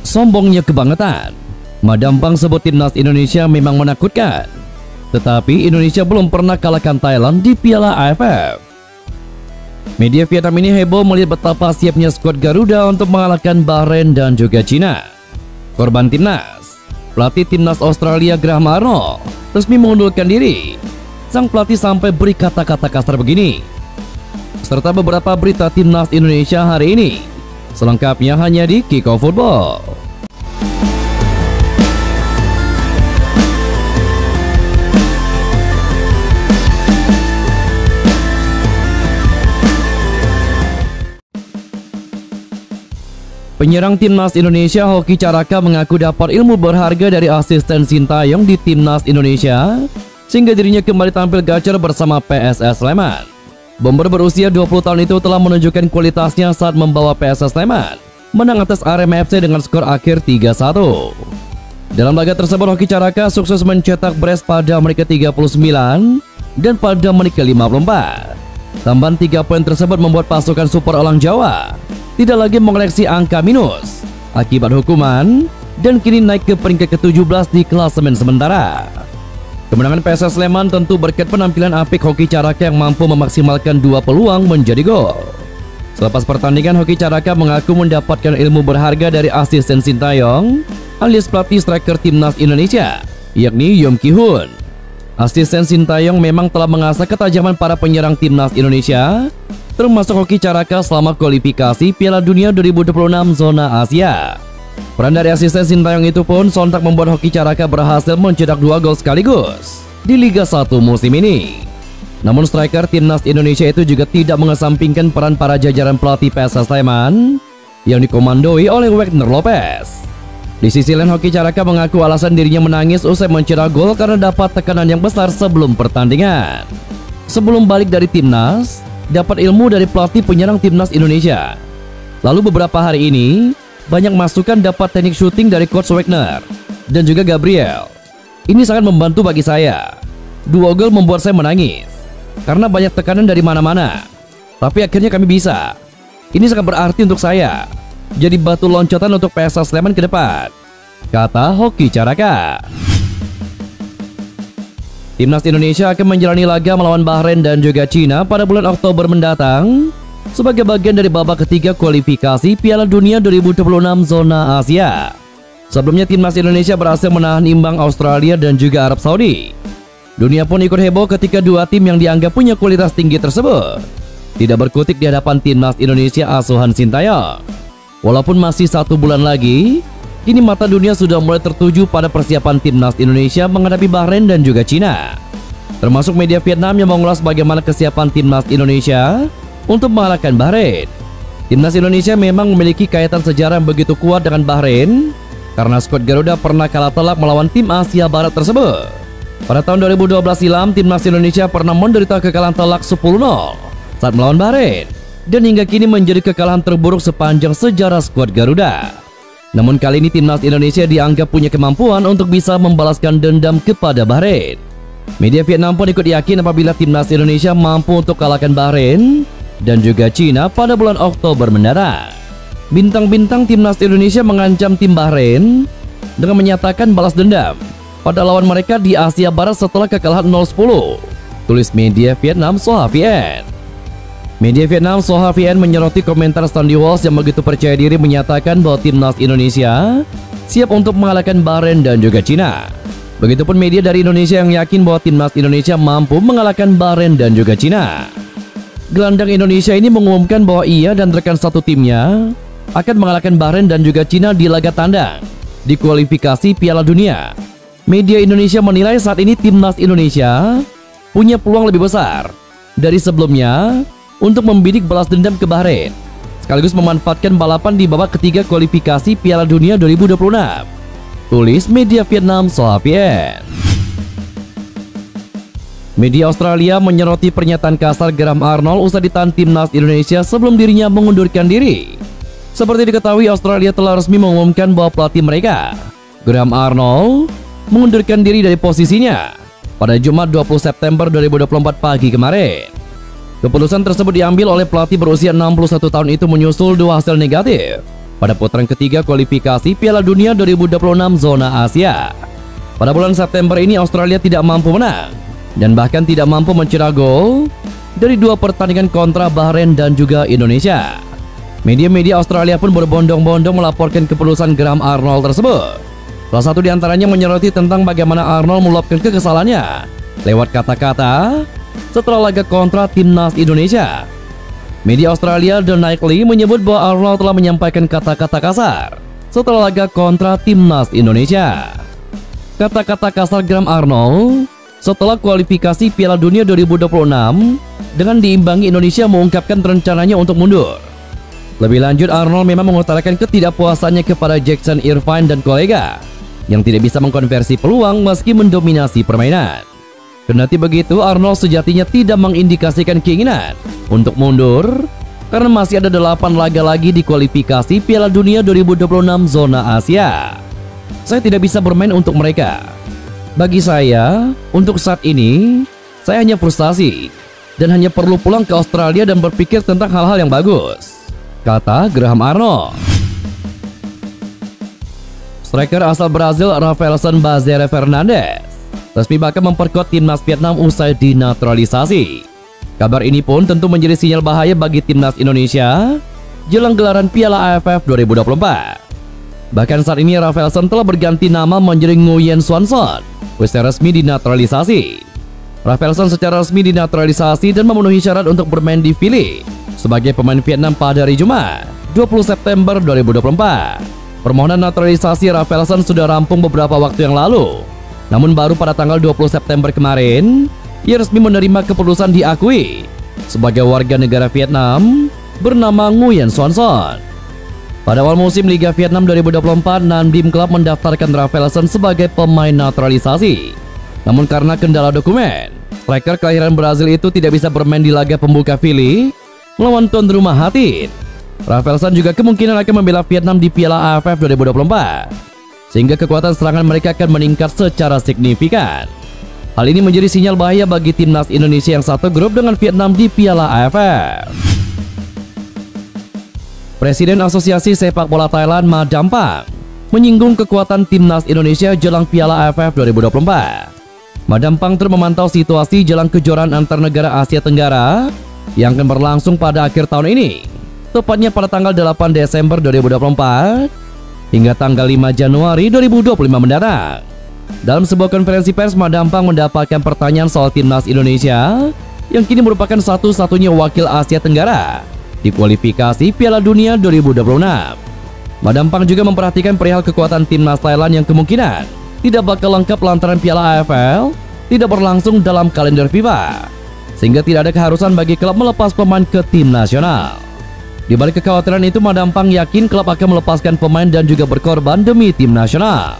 Sombongnya kebangetan. Madam Pang sebut timnas Indonesia memang menakutkan. Tetapi Indonesia belum pernah kalahkan Thailand di Piala AFF. Media Vietnam ini heboh melihat betapa siapnya skuad Garuda untuk mengalahkan Bahrain dan juga Cina. Korban timnas, pelatih timnas Australia Graham Arnold resmi mengundurkan diri. Sang pelatih sampai beri kata-kata kasar begini, serta beberapa berita timnas Indonesia hari ini. Selengkapnya hanya di Kickoff Football. Penyerang timnas Indonesia Hoki Caraka mengaku dapat ilmu berharga dari asisten Sintayong di timnas Indonesia, sehingga dirinya kembali tampil gacor bersama PSS Sleman. Bomber berusia 20 tahun itu telah menunjukkan kualitasnya saat membawa PSS Sleman menang atas Arema FC dengan skor akhir 3-1. Dalam laga tersebut Hoki Caraka sukses mencetak brace pada menit ke-39 dan pada menit ke-54. Tambahan 3 poin tersebut membuat pasukan Super Elang Jawa tidak lagi mengoleksi angka minus akibat hukuman dan kini naik ke peringkat ke-17 di klasemen sementara. Kemenangan PSS Sleman tentu berkat penampilan apik Hoki Caraka yang mampu memaksimalkan 2 peluang menjadi gol. Selepas pertandingan, Hoki Caraka mengaku mendapatkan ilmu berharga dari asisten Sintayong alias pelatih striker timnas Indonesia, yakni Yom Ki-hun. Asisten Sintayong memang telah mengasah ketajaman para penyerang timnas Indonesia, termasuk Hoki Caraka selama kualifikasi Piala Dunia 2026 zona Asia. Peran dari asisten Sintayong itu pun sontak membuat Hoki Caraka berhasil mencetak 2 gol sekaligus di Liga 1 musim ini. Namun striker timnas Indonesia itu juga tidak mengesampingkan peran para jajaran pelatih PSS Sleman yang dikomandoi oleh Wagner Lopez. Di sisi lain, Hoki Caraka mengaku alasan dirinya menangis usai mencetak gol karena dapat tekanan yang besar sebelum pertandingan. Sebelum balik dari timnas, dapat ilmu dari pelatih penyerang timnas Indonesia. Lalu beberapa hari ini banyak masukan dapat teknik syuting dari coach Wagner dan juga Gabriel. Ini sangat membantu bagi saya. 2 gol membuat saya menangis karena banyak tekanan dari mana-mana. Tapi akhirnya kami bisa. Ini sangat berarti untuk saya. Jadi batu loncatan untuk PSS Sleman ke depan, kata Hoki Caraka. Timnas Indonesia akan menjalani laga melawan Bahrain dan juga Cina pada bulan Oktober mendatang sebagai bagian dari babak ketiga kualifikasi Piala Dunia 2026 zona Asia. Sebelumnya timnas Indonesia berhasil menahan imbang Australia dan juga Arab Saudi. Dunia pun ikut heboh ketika 2 tim yang dianggap punya kualitas tinggi tersebut tidak berkutik di hadapan timnas Indonesia asuhan Sintayong. Walaupun masih 1 bulan lagi, kini mata dunia sudah mulai tertuju pada persiapan timnas Indonesia menghadapi Bahrain dan juga Cina. Termasuk media Vietnam yang mengulas bagaimana kesiapan timnas Indonesia untuk mengalahkan Bahrain. Timnas Indonesia memang memiliki kaitan sejarah yang begitu kuat dengan Bahrain karena skuad Garuda pernah kalah telak melawan tim Asia Barat tersebut. Pada tahun 2012 silam, timnas Indonesia pernah menderita kekalahan telak 10-0 saat melawan Bahrain, dan hingga kini menjadi kekalahan terburuk sepanjang sejarah skuad Garuda. Namun kali ini timnas Indonesia dianggap punya kemampuan untuk bisa membalaskan dendam kepada Bahrain. Media Vietnam pun ikut yakin apabila timnas Indonesia mampu untuk kalahkan Bahrain dan juga Cina pada bulan Oktober mendatang. Bintang-bintang timnas Indonesia mengancam tim Bahrain dengan menyatakan balas dendam pada lawan mereka di Asia Barat setelah kekalahan 0-10, tulis media Vietnam Soha Vien. Media Vietnam Soha Vien menyoroti komentar Sandy Walsh yang begitu percaya diri menyatakan bahwa timnas Indonesia siap untuk mengalahkan Bahrain dan juga Cina. Begitupun media dari Indonesia yang yakin bahwa timnas Indonesia mampu mengalahkan Bahrain dan juga Cina. Gelandang Indonesia ini mengumumkan bahwa ia dan rekan satu timnya akan mengalahkan Bahrain dan juga Cina di laga tandang di kualifikasi Piala Dunia. Media Indonesia menilai saat ini timnas Indonesia punya peluang lebih besar dari sebelumnya untuk membidik balas dendam ke Bahrain, sekaligus memanfaatkan balapan di babak ketiga kualifikasi Piala Dunia 2026, tulis media Vietnam Soha Vien. Media Australia menyoroti pernyataan kasar Graham Arnold usai ditahan timnas Indonesia sebelum dirinya mengundurkan diri. Seperti diketahui, Australia telah resmi mengumumkan bahwa pelatih mereka, Graham Arnold, mengundurkan diri dari posisinya pada Jumat 20 September 2024 pagi kemarin. Keputusan tersebut diambil oleh pelatih berusia 61 tahun itu menyusul 2 hasil negatif pada putaran ketiga kualifikasi Piala Dunia 2026 zona Asia. Pada bulan September ini Australia tidak mampu menang dan bahkan tidak mampu mencetak gol dari 2 pertandingan kontra Bahrain dan juga Indonesia. Media-media Australia pun berbondong-bondong melaporkan keputusan Graham Arnold tersebut. Salah satu di antaranya menyoroti tentang bagaimana Arnold meluapkan kekesalannya lewat kata-kata setelah laga kontra timnas Indonesia. Media Australia The Nightly menyebut bahwa Arnold telah menyampaikan kata-kata kasar setelah laga kontra timnas Indonesia. Kata-kata kasar Graham Arnold setelah kualifikasi Piala Dunia 2026 dengan diimbangi Indonesia mengungkapkan rencananya untuk mundur. Lebih lanjut, Arnold memang mengutarakan ketidakpuasannya kepada Jackson Irvine dan kolega yang tidak bisa mengkonversi peluang meski mendominasi permainan. Kendati begitu, Arnold sejatinya tidak mengindikasikan keinginan untuk mundur karena masih ada 8 laga lagi di kualifikasi Piala Dunia 2026 zona Asia. Saya tidak bisa bermain untuk mereka. Bagi saya, untuk saat ini, saya hanya frustasi dan hanya perlu pulang ke Australia dan berpikir tentang hal-hal yang bagus, kata Graham Arnold. Striker asal Brazil Rafaelson Bazere Fernandes resmi bakal memperkuat timnas Vietnam usai dinaturalisasi. Kabar ini pun tentu menjadi sinyal bahaya bagi timnas Indonesia jelang gelaran Piala AFF 2024. Bahkan saat ini Rafaelson telah berganti nama menjadi Nguyen Xuan Son, usai resmi dinaturalisasi. Rafaelson secara resmi dinaturalisasi dan memenuhi syarat untuk bermain di Philly sebagai pemain Vietnam pada hari Jumat 20 September 2024. Permohonan naturalisasi Rafaelson sudah rampung beberapa waktu yang lalu. Namun baru pada tanggal 20 September kemarin, ia resmi menerima keputusan diakui sebagai warga negara Vietnam bernama Nguyen Xuan Son. Pada awal musim Liga Vietnam 2024, Nam Dinh Club mendaftarkan Rafaelson sebagai pemain naturalisasi. Namun karena kendala dokumen, striker kelahiran Brazil itu tidak bisa bermain di laga pembuka Philly melawan tuan rumah Hattin. Rafaelson juga kemungkinan akan membela Vietnam di Piala AFF 2024. Sehingga kekuatan serangan mereka akan meningkat secara signifikan. Hal ini menjadi sinyal bahaya bagi timnas Indonesia yang satu grup dengan Vietnam di Piala AFF. Presiden Asosiasi Sepak Bola Thailand Ma Dampang menyinggung kekuatan timnas Indonesia jelang Piala AFF 2024. Ma Dampang terus memantau situasi jelang kejuaraan antar negara Asia Tenggara yang akan berlangsung pada akhir tahun ini, tepatnya pada tanggal 8 Desember 2024 hingga tanggal 5 Januari 2025 mendatang. Dalam sebuah konferensi pers, Ma Dampang mendapatkan pertanyaan soal timnas Indonesia yang kini merupakan satu-satunya wakil Asia Tenggara di kualifikasi Piala Dunia 2026. Ma Dampang juga memperhatikan perihal kekuatan timnas Thailand yang kemungkinan tidak bakal lengkap lantaran Piala AFL tidak berlangsung dalam kalender FIFA, sehingga tidak ada keharusan bagi klub melepas pemain ke tim nasional. Di balik kekhawatiran itu, Ma Dampang yakin klub akan melepaskan pemain dan juga berkorban demi tim nasional.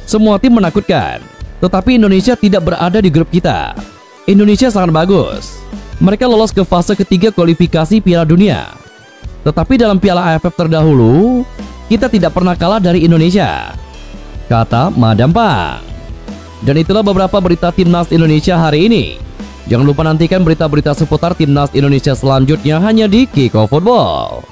Semua tim menakutkan, tetapi Indonesia tidak berada di grup kita. Indonesia sangat bagus. Mereka lolos ke fase ketiga kualifikasi Piala Dunia. Tetapi dalam Piala AFF terdahulu, kita tidak pernah kalah dari Indonesia, kata Ma Dampang. Dan itulah beberapa berita timnas Indonesia hari ini. Jangan lupa nantikan berita-berita seputar timnas Indonesia selanjutnya hanya di Kickoff Football.